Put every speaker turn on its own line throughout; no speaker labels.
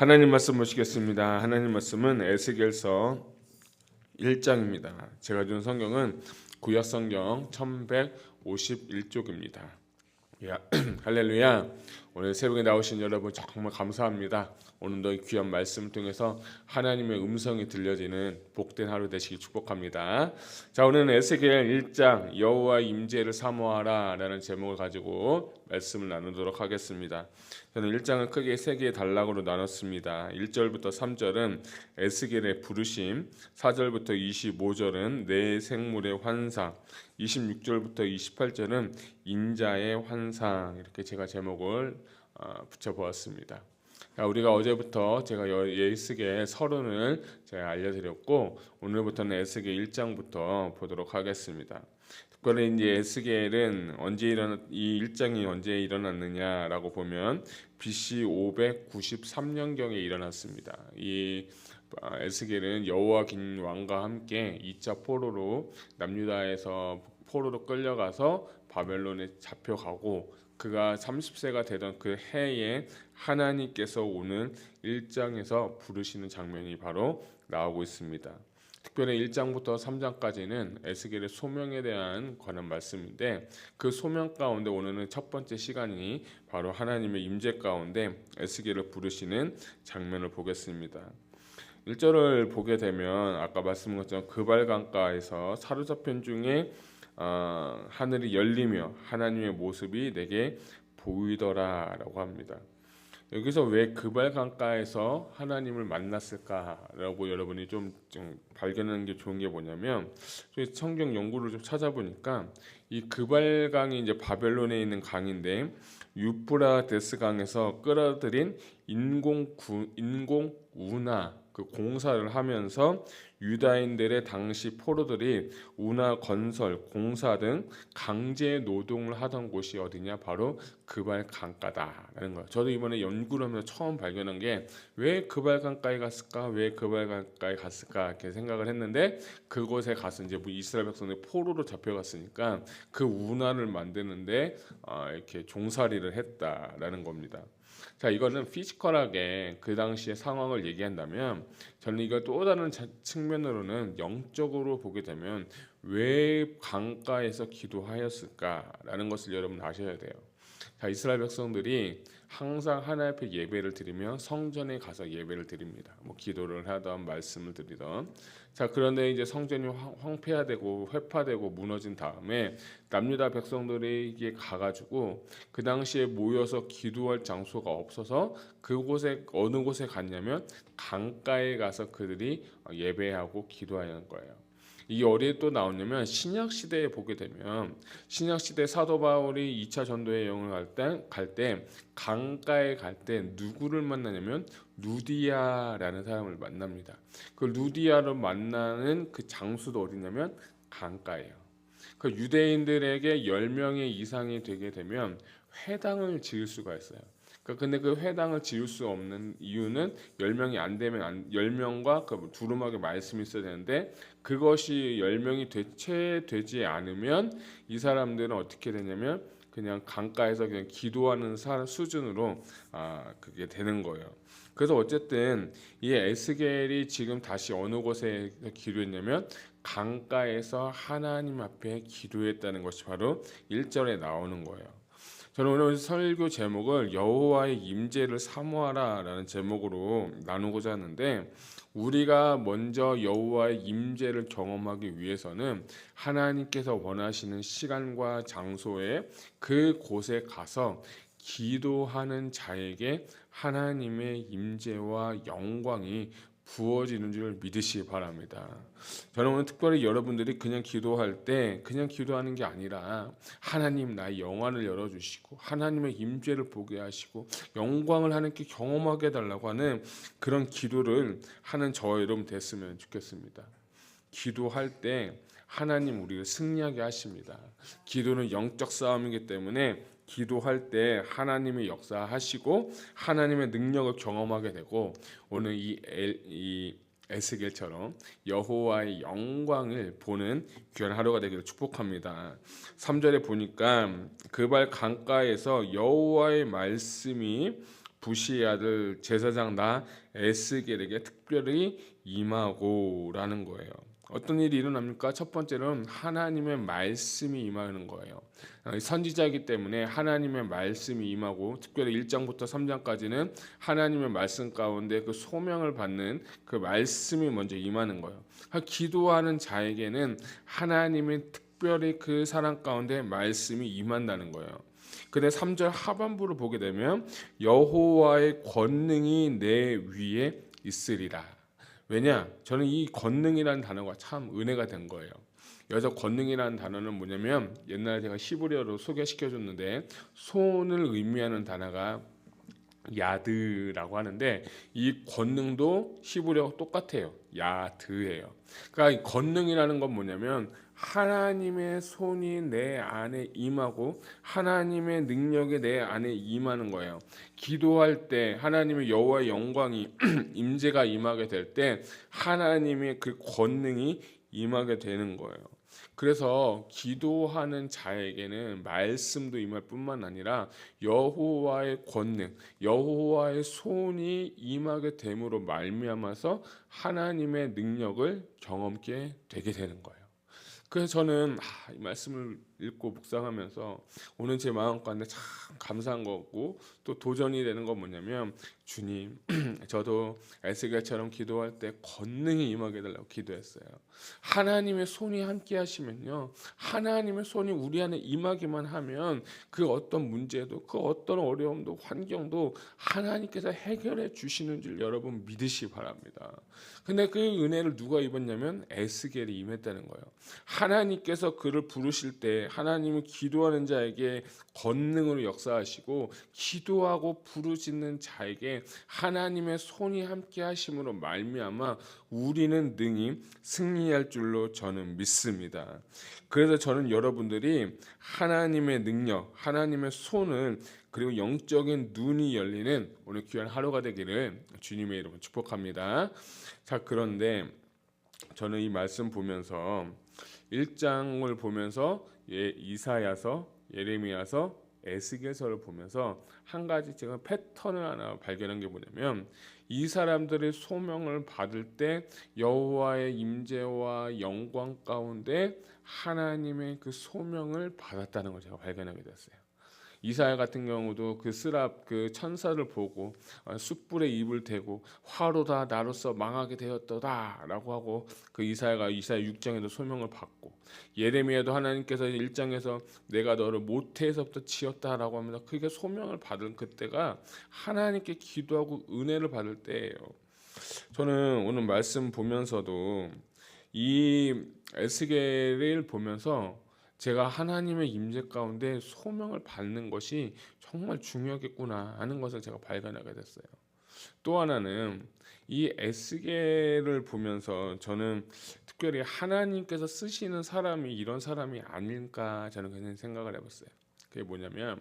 하나님 말씀 보시겠습니다. 하나님 말씀은 에스겔서 1장입니다. 제가 준 성경은 구약 성경 1151쪽입니다. 할렐루야. 오늘 새벽에 나오신 여러분 정말 감사합니다. 오늘도 귀한 말씀을 통해서 하나님의 음성이 들려지는 복된 하루 되시기 축복합니다. 자, 오늘은 에스겔 1장 여호와의 임재를 사모하라 라는 제목을 가지고 말씀을 나누도록 하겠습니다. 저는 1장을 크게 세 개의 단락으로 나눴습니다. 1절부터 3절은 에스겔의 부르심, 4절부터 25절은 내 생물의 환상, 26절부터 28절은 인자의 환상, 이렇게 제가 제목을 붙여보았습니다. 우리가 어제부터 제가 에스겔 서론을 제가 알려드렸고, 오늘부터는 에스겔 1장부터 보도록 하겠습니다. 특별히 이제 에스겔은 이 1장이 언제 일어났느냐라고 보면 BC 593년경에 일어났습니다. 이 에스겔은 여호야긴 왕과 함께 2차 포로로 남유다에서 포로로 끌려가서 바벨론에 잡혀가고, 그가 30세가 되던 그 해에 하나님께서 오는 1장에서 부르시는 장면이 바로 나오고 있습니다. 특별히 1장부터 3장까지는 에스겔의 소명에 대한 관한 말씀인데, 그 소명 가운데 오늘은 첫 번째 시간이 바로 하나님의 임재 가운데 에스겔을 부르시는 장면을 보겠습니다. 1절을 보게 되면 아까 말씀한 것처럼 그발 강가에서 사로잡힌 중에 하늘이 열리며 하나님의 모습이 내게 보이더라라고 합니다. 여기서 왜 그발 강가에서 하나님을 만났을까라고 여러분이 좀 발견하는 게 좋은 게 뭐냐면, 성경 연구를 좀 찾아보니까 이 그발 강이 이제 바벨론에 있는 강인데, 유프라데스 강에서 끌어들인 인공 운하 그 공사를 하면서 유다인들의 당시 포로들이 운하 건설, 공사 등 강제 노동을 하던 곳이 어디냐? 바로 그발 강가다라는 거예요. 저도 이번에 연구를 하면서 처음 발견한 게, 왜 그발 강가에 갔을까? 왜 그발 강가에 갔을까? 이렇게 생각을 했는데, 그곳에 가서 이제 이스라엘 백성들이 포로로 잡혀갔으니까 그 운하를 만드는데 이렇게 종살이를 했다라는 겁니다. 자, 이거는 피지컬하게 그 당시의 상황을 얘기한다면, 저는 이걸 또 다른 측면으로는 영적으로 보게 되면 왜 강가에서 기도하였을까라는 것을 여러분 아셔야 돼요. 자, 이스라엘 백성들이 항상 하나님 앞에 예배를 드리며 성전에 가서 예배를 드립니다. 기도를 하던 말씀을 드리던. 자, 그런데 이제 성전이 황폐화되고 회파되고 무너진 다음에 남유다 백성들이 이게 가가지고 그 당시에 모여서 기도할 장소가 없어서 그곳에 어느 곳에 갔냐면 강가에 가서 그들이 예배하고 기도하는 거예요. 이게 어디에 또 나오냐면 신약 시대에 보게 되면, 신약 시대 사도 바울이 2차 전도의 여행을 갈 때 강가에 갈 때 누구를 만나냐면 루디아라는 사람을 만납니다. 그 루디아를 만나는 그 장소도 어디냐면 강가예요. 그 유대인들에게 10명의 이상이 되게 되면 회당을 지을 수가 있어요. 근데 그 회당을 지을 수 없는 이유는 10명이 안 되면 10명과 그 두루마기 말씀이 있어야 되는데, 그것이 10명이 되지 않으면 이 사람들은 어떻게 되냐면 그냥 강가에서 그냥 기도하는 수준으로 그게 되는 거예요. 그래서 어쨌든 이 에스겔이 지금 다시 어느 곳에 기도했냐면 강가에서 하나님 앞에 기도했다는 것이 바로 1절에 나오는 거예요. 저는 오늘 설교 제목을 여호와의 임재를 사모하라라는 제목으로 나누고자 하는데, 우리가 먼저 여호와의 임재를 경험하기 위해서는 하나님께서 원하시는 시간과 장소에 그곳에 가서 기도하는 자에게 하나님의 임재와 영광이 부어지는 줄 믿으시기 바랍니다. 저는 오늘 특별히 여러분들이 그냥 기도할 때 그냥 기도하는 게 아니라, 하나님 나의 영안을 열어주시고 하나님의 임재를 보게 하시고 영광을 하나님께 경험하게 해달라고 하는 그런 기도를 하는 저와 여러분 됐으면 좋겠습니다. 기도할 때 하나님 우리를 승리하게 하십니다. 기도는 영적 싸움이기 때문에 기도할 때 하나님의 역사하시고 하나님의 능력을 경험하게 되고, 오늘 이 에스겔처럼 여호와의 영광을 보는 귀한 하루가 되기를 축복합니다. 3절에 보니까 그발 강가에서 여호와의 말씀이 부시의 아들 제사장 나 에스겔에게 특별히 임하고라는 거예요. 어떤 일이 일어납니까? 첫 번째로는 하나님의 말씀이 임하는 거예요. 선지자이기 때문에 하나님의 말씀이 임하고, 특별히 1장부터 3장까지는 하나님의 말씀 가운데 그 소명을 받는 그 말씀이 먼저 임하는 거예요. 기도하는 자에게는 하나님의 특별히 그 사람 가운데 말씀이 임한다는 거예요. 근데 3절 하반부를 보게 되면 여호와의 권능이 내 위에 있으리라. 왜냐? 저는 이 권능이라는 단어가 참 은혜가 된 거예요. 여기서 권능이라는 단어는 뭐냐면, 옛날에 제가 히브리어로 소개시켜줬는데 손을 의미하는 단어가 야드라고 하는데, 이 권능도 히브리어가 똑같아요. 야드예요. 그러니까 이 권능이라는 건 뭐냐면 하나님의 손이 내 안에 임하고 하나님의 능력이 내 안에 임하는 거예요. 기도할 때 하나님의 여호와의 영광이 임재가 임하게 될 때 하나님의 그 권능이 임하게 되는 거예요. 그래서 기도하는 자에게는 말씀도 임할 뿐만 아니라 여호와의 권능, 여호와의 손이 임하게 됨으로 말미암아서 하나님의 능력을 경험게 되게 되는 거예요. 그래서 저는 이 말씀을 읽고 묵상하면서 오늘 제 마음 가운데 참 감사한 거고, 또 도전이 되는 건 뭐냐면, 주님, 저도 에스겔처럼 기도할 때 권능이 임하게 달라고 기도했어요. 하나님의 손이 함께 하시면요, 하나님의 손이 우리 안에 임하기만 하면 그 어떤 문제도, 그 어떤 어려움도, 환경도 하나님께서 해결해 주시는 줄 여러분 믿으시 바랍니다. 근데 그 은혜를 누가 입었냐면 에스겔이 임했다는 거예요. 하나님께서 그를 부르실 때 하나님은 기도하는 자에게 권능으로 역사하시고, 기도하고 부르짖는 자에게 하나님의 손이 함께 하심으로 말미암아 우리는 능히 승리할 줄로 저는 믿습니다. 그래서 저는 여러분들이 하나님의 능력, 하나님의 손을, 그리고 영적인 눈이 열리는 오늘 귀한 하루가 되기를 주님의 이름으로 축복합니다. 자, 그런데 저는 이 말씀 보면서 1장을 보면서 이사야서, 예레미야서, 에스겔서를 보면서 한 가지 제가 패턴을 하나 발견한 게 뭐냐면, 이 사람들의 소명을 받을 때 여호와의 임재와 영광 가운데 하나님의 그 소명을 받았다는 걸 제가 발견하게 됐어요. 이사야 같은 경우도 그 스랍 그 천사를 보고 숯불에 입을 대고 화로다 나로서 망하게 되었도다라고 하고, 그 이사야 6장에도 소명을 받고, 예레미야도 하나님께서 1장에서 내가 너를 모태에서부터 지었다라고 하면서 그게 소명을 받은 그때가 하나님께 기도하고 은혜를 받을 때예요. 저는 오늘 말씀 보면서도 이 에스겔을 보면서 제가 하나님의 임재 가운데 소명을 받는 것이 정말 중요하겠구나 하는 것을 제가 발견하게 됐어요. 또 하나는 이 에스겔을 보면서 저는 특별히 하나님께서 쓰시는 사람이 이런 사람이 아닐까 저는 그냥 생각을 해봤어요. 그게 뭐냐면,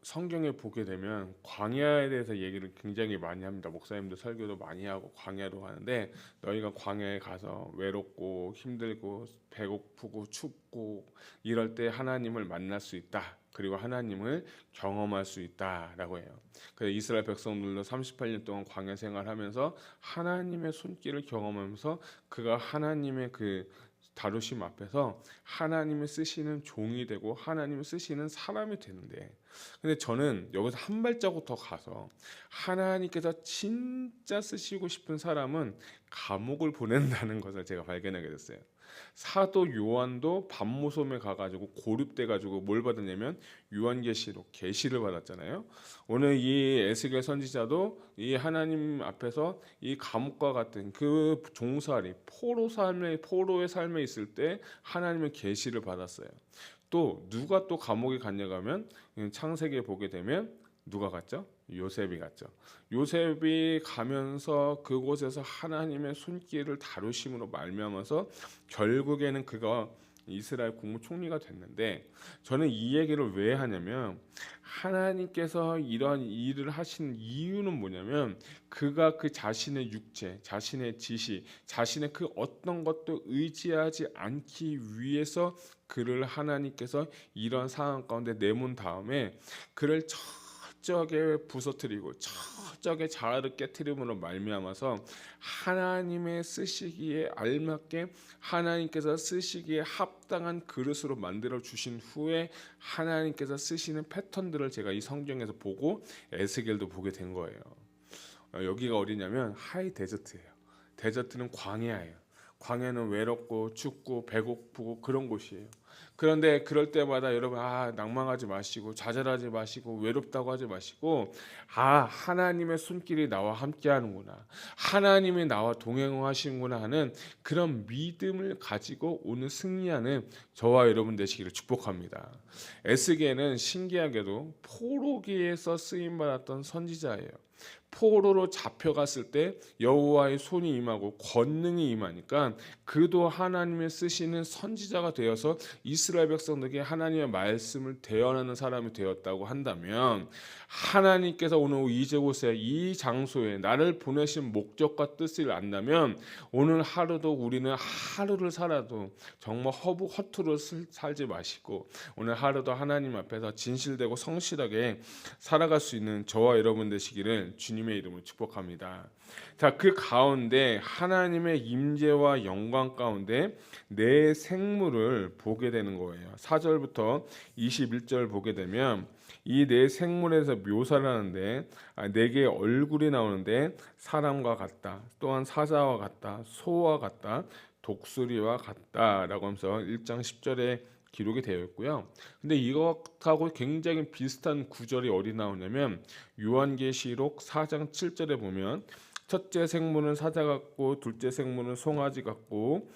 성경에 보게 되면 광야에 대해서 얘기를 굉장히 많이 합니다. 목사님도 설교도 많이 하고 광야로 하는데, 너희가 광야에 가서 외롭고 힘들고 배고프고 춥고 이럴 때 하나님을 만날 수 있다. 그리고 하나님을 경험할 수 있다라고 해요. 그래서 이스라엘 백성들도 38년 동안 광야 생활하면서 하나님의 손길을 경험하면서 그가 하나님의 그 다루심 앞에서 하나님을 쓰시는 종이 되고 하나님을 쓰시는 사람이 되는데, 근데 저는 여기서 한 발자국 더 가서 하나님께서 진짜 쓰시고 싶은 사람은 감옥을 보낸다는 것을 제가 발견하게 됐어요. 사도 요한도 밤모섬에 가가지고 고립돼가지고 뭘 받았냐면 요한계시록 계시를 받았잖아요. 오늘 이 에스겔 선지자도 이 하나님 앞에서 이 감옥과 같은 그 종살이 포로의 삶에 있을 때 하나님의 계시를 받았어요. 또 누가 또 감옥에 갔냐고 하면 창세기에 보게 되면 누가 갔죠? 요셉이 갔죠. 요셉이 가면서 그곳에서 하나님의 손길을 다루심으로 말미암아서 결국에는 그가 이스라엘 국무총리가 됐는데, 저는 이 얘기를 왜 하냐면, 하나님께서 이러한 일을 하신 이유는 뭐냐면, 그가 그 자신의 육체, 자신의 지식, 자신의 그 어떤 것도 의지하지 않기 위해서 그를 하나님께서 이런 상황 가운데 내몬 다음에 그를 저쪽에 부서뜨리고 저쪽에 자아를 깨트림으로 말미암아서 하나님의 쓰시기에 알맞게 하나님께서 쓰시기에 합당한 그릇으로 만들어 주신 후에 하나님께서 쓰시는 패턴들을 제가 이 성경에서 보고 에스겔도 보게 된 거예요. 여기가 어디냐면 하이 데저트예요. 데저트는 광야예요. 광야는 외롭고 춥고 배고프고 그런 곳이에요. 그런데 그럴 때마다 여러분 낭망하지 마시고 좌절하지 마시고 외롭다고 하지 마시고 하나님의 손길이 나와 함께 하는구나, 하나님이 나와 동행하시는구나 하는 그런 믿음을 가지고 오늘 승리하는 저와 여러분 되시기를 축복합니다. 에스겔은 신기하게도 포로기에서 쓰임받았던 선지자예요. 포로로 잡혀갔을 때 여호와의 손이 임하고 권능이 임하니까 그도 하나님의 쓰시는 선지자가 되어서 이스라엘 백성들에게 하나님의 말씀을 대언하는 사람이 되었다고 한다면, 하나님께서 오늘 이곳에 이 장소에 나를 보내신 목적과 뜻을 안다면 오늘 하루도 우리는 하루를 살아도 정말 허투루 살지 마시고 오늘 하루도 하나님 앞에서 진실되고 성실하게 살아갈 수 있는 저와 여러분 되시기를 주님의 이름으로 축복합니다. 자, 그 가운데 하나님의 임재와 영광 가운데 내 생물을 보게 되는 거예요. 4절부터 21절 보게 되면 이 내 생물에서 묘사를 하는데 내게 얼굴이 나오는데 사람과 같다, 또한 사자와 같다, 소와 같다, 독수리와 같다라고 하면서 1장 10절에 기록이 되어 있고요. 근데 이것하고 굉장히 비슷한 구절이 어디 나오냐면 요한계시록 4장 7절에 보면 첫째 생물은 사자 같고 둘째 생물은 송아지 같고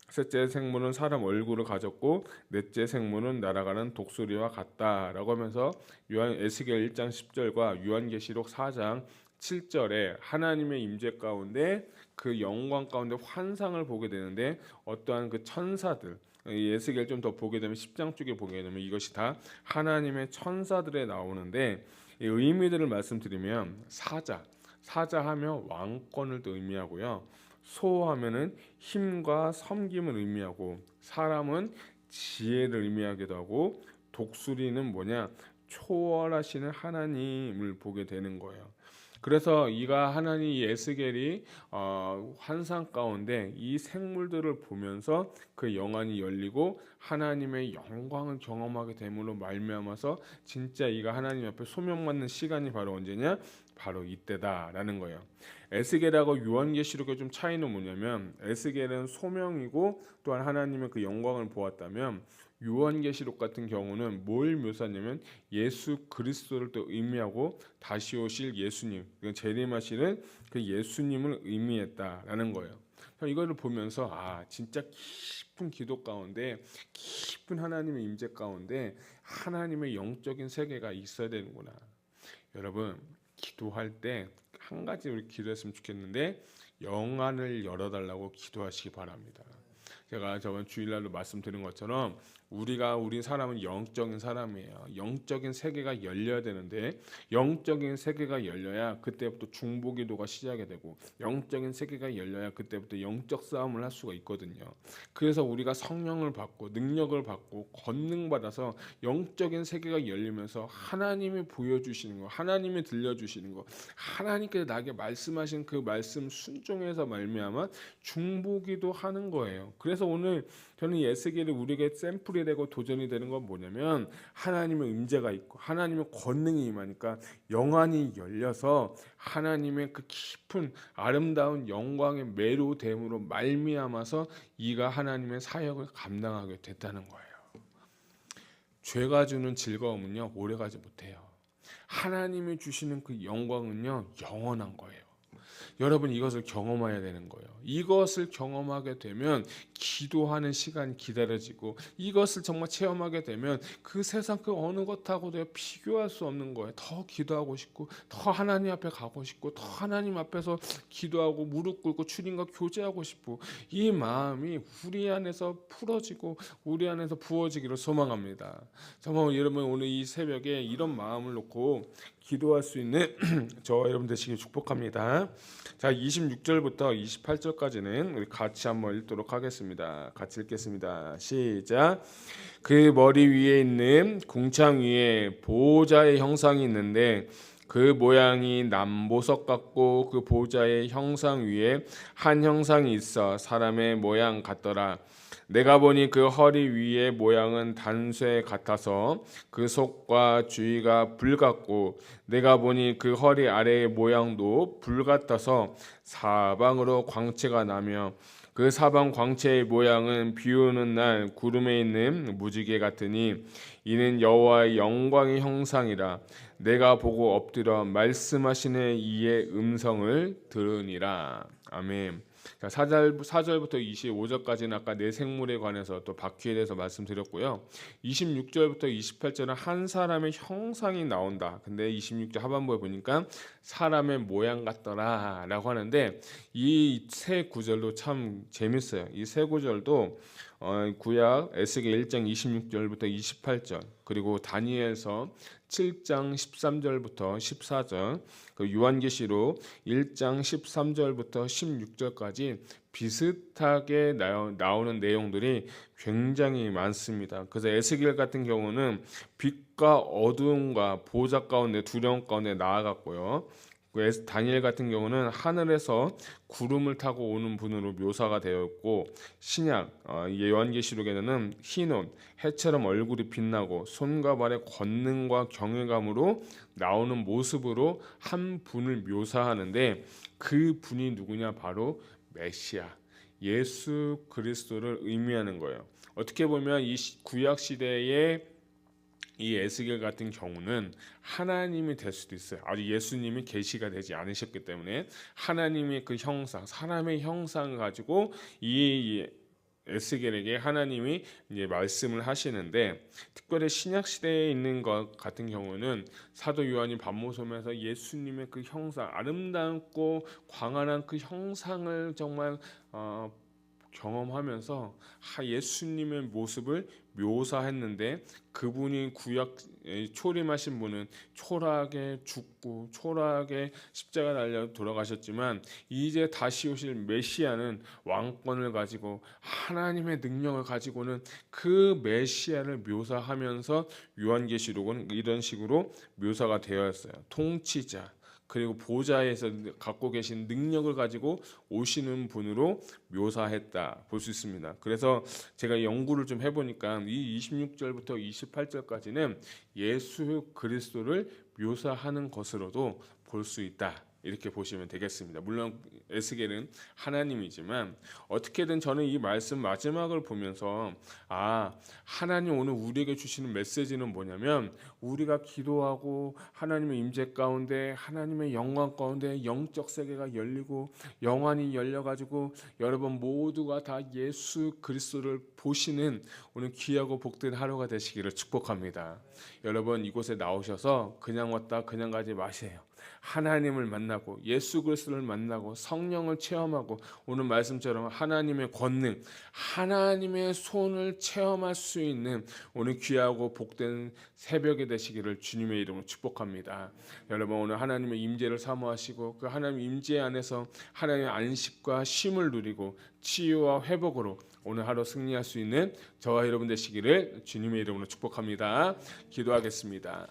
셋째 생물은 사람 얼굴을 가졌고 넷째 생물은 날아가는 독수리와 같다라고 하면서 에스겔 1장 10절과 요한계시록 4장 7절에 하나님의 임재 가운데 그 영광 가운데 환상을 보게 되는데 어떠한 그 천사들, 에스겔 좀 더 보게 되면 10장 쪽에 보게 되면 이것이 다 하나님의 천사들에 나오는데 이 의미들을 말씀드리면 사자하며 왕권을 또 의미하고요. 소하면은 힘과 섬김을 의미하고 사람은 지혜를 의미하기도 하고 독수리는 뭐냐? 초월하시는 하나님을 보게 되는 거예요. 그래서 이가 하나님 이 에스겔이 환상 가운데 이 생물들을 보면서 그 영안이 열리고 하나님의 영광을 경험하게 됨으로 말미암아서 진짜 이가 하나님 앞에 소명받는 시간이 바로 언제냐? 바로 이때다라는 거예요. 에스겔하고 요한계시록의 좀 차이는 뭐냐면 에스겔은 소명이고 또한 하나님의 그 영광을 보았다면 요한계시록 같은 경우는 뭘 묘사하냐면 예수 그리스도를 또 의미하고 다시 오실 예수님, 재림하시는 그 예수님을 의미했다라는 거예요. 이거를 보면서 진짜 깊은 기도 가운데 깊은 하나님의 임재 가운데 하나님의 영적인 세계가 있어야 되는구나. 여러분 기도할 때 한 가지 우리 기도했으면 좋겠는데 영안을 열어달라고 기도하시기 바랍니다. 제가 저번 주일날로 말씀드린 것처럼 우리 사람은 영적인 사람이에요. 영적인 세계가 열려야 되는데 영적인 세계가 열려야 그때부터 중보기도가 시작이 되고 영적인 세계가 열려야 그때부터 영적 싸움을 할 수가 있거든요. 그래서 우리가 성령을 받고 능력을 받고 권능 받아서 영적인 세계가 열리면서 하나님이 보여주시는 거, 하나님이 들려주시는 거, 하나님께서 나에게 말씀하신 그 말씀 순종해서 말미암아 중보기도 하는 거예요. 그래서 오늘 저는 이 에스겔이 우리에게 샘플이 되고 도전이 되는 건 뭐냐면 하나님의 임재가 있고 하나님의 권능이 임하니까 영안이 열려서 하나님의 그 깊은 아름다운 영광의 매료됨으로 말미암아서 이가 하나님의 사역을 감당하게 됐다는 거예요. 죄가 주는 즐거움은요 오래가지 못해요. 하나님이 주시는 그 영광은요 영원한 거예요. 여러분 이것을 경험해야 되는 거예요. 이것을 경험하게 되면 기도하는 시간이 기다려지고 이것을 정말 체험하게 되면 그 세상 그 어느 것하고도 비교할 수 없는 거예요. 더 기도하고 싶고 더 하나님 앞에 가고 싶고 더 하나님 앞에서 기도하고 무릎 꿇고 주님과 교제하고 싶고 이 마음이 우리 안에서 풀어지고 우리 안에서 부어지기를 소망합니다. 정말 여러분 오늘 이 새벽에 이런 마음을 놓고 기도할 수 있는 저와 여러분 되시길 축복합니다. 자, 26절부터 28절까지는 우리 같이 한번 읽도록 하겠습니다. 같이 읽겠습니다. 시작. 그 머리 위에 있는 궁창 위에 보호자의 형상이 있는데 그 모양이 남보석 같고 그 보호자의 형상 위에 한 형상이 있어 사람의 모양 같더라. 내가 보니 그 허리 위의 모양은 단쇠 같아서 그 속과 주위가 불 같고 내가 보니 그 허리 아래의 모양도 불 같아서 사방으로 광채가 나며 그 사방 광채의 모양은 비 오는 날 구름에 있는 무지개 같으니 이는 여호와의 영광의 형상이라. 내가 보고 엎드려 말씀하시는 이의 음성을 들으니라. 아멘. 자, 4절부터 25절까지는 아까 내 생물에 관해서 또 바퀴에 대해서 말씀드렸고요. 26절부터 28절은 한 사람의 형상이 나온다. 근데 26절 하반부에 보니까 사람의 모양 같더라 라고 하는데 이 세 구절도 참 재밌어요. 이 세 구절도 구약 에스겔 1장 26절부터 28절 그리고 다니엘서 7장 13절부터 14절 그 요한계시록 1장 13절부터 16절까지 비슷하게 나오는 내용들이 굉장히 많습니다. 그래서 에스겔 같은 경우는 빛과 어두움과 보좌 가운데 두려움 가운데 나아갔고요. 다니엘 같은 경우는 하늘에서 구름을 타고 오는 분으로 묘사가 되어 있고 신약 요한계시록에는 흰 옷, 해처럼 얼굴이 빛나고 손과 발의 권능과 경외감으로 나오는 모습으로 한 분을 묘사하는데 그 분이 누구냐? 바로 메시아 예수 그리스도를 의미하는 거예요. 어떻게 보면 이 구약 시대의 이 에스겔 같은 경우는 하나님이 될 수도 있어요. 아직 예수님이 계시가 되지 않으셨기 때문에 하나님의 그 형상, 사람의 형상을 가지고 이 에스겔에게 하나님이 이제 말씀을 하시는데 특별히 신약 시대에 있는 것 같은 경우는 사도 요한이 반모섬에서 예수님의 그 형상, 아름답고 광활한 그 형상을 정말 경험하면서 예수님의 모습을 묘사했는데 그분이 구약 초림하신 분은 초라하게 죽고 초라하게 십자가 달려 돌아가셨지만 이제 다시 오실 메시아는 왕권을 가지고 하나님의 능력을 가지고는 그 메시아를 묘사하면서 요한계시록은 이런 식으로 묘사가 되어 있어요. 통치자 그리고 보좌에서 갖고 계신 능력을 가지고 오시는 분으로 묘사했다 볼 수 있습니다. 그래서 제가 연구를 좀 해보니까 이 26절부터 28절까지는 예수 그리스도를 묘사하는 것으로도 볼 수 있다. 이렇게 보시면 되겠습니다. 물론 에스겔은 하나님이지만 어떻게든 저는 이 말씀 마지막을 보면서 하나님 오늘 우리에게 주시는 메시지는 뭐냐면 우리가 기도하고 하나님의 임재 가운데 하나님의 영광 가운데 영적 세계가 열리고 영안이 열려가지고 여러분 모두가 다 예수 그리스도를 보시는 오늘 귀하고 복된 하루가 되시기를 축복합니다. 여러분 이곳에 나오셔서 그냥 왔다 그냥 가지 마세요. 하나님을 만나고 예수 그리스도를 만나고 성령을 체험하고 오늘 말씀처럼 하나님의 권능, 하나님의 손을 체험할 수 있는 오늘 귀하고 복된 새벽이 되시기를 주님의 이름으로 축복합니다. 여러분 오늘 하나님의 임재를 사모하시고 그 하나님 임재 안에서 하나님의 안식과 쉼을 누리고 치유와 회복으로 오늘 하루 승리할 수 있는 저와 여러분 되시기를 주님의 이름으로 축복합니다. 기도하겠습니다.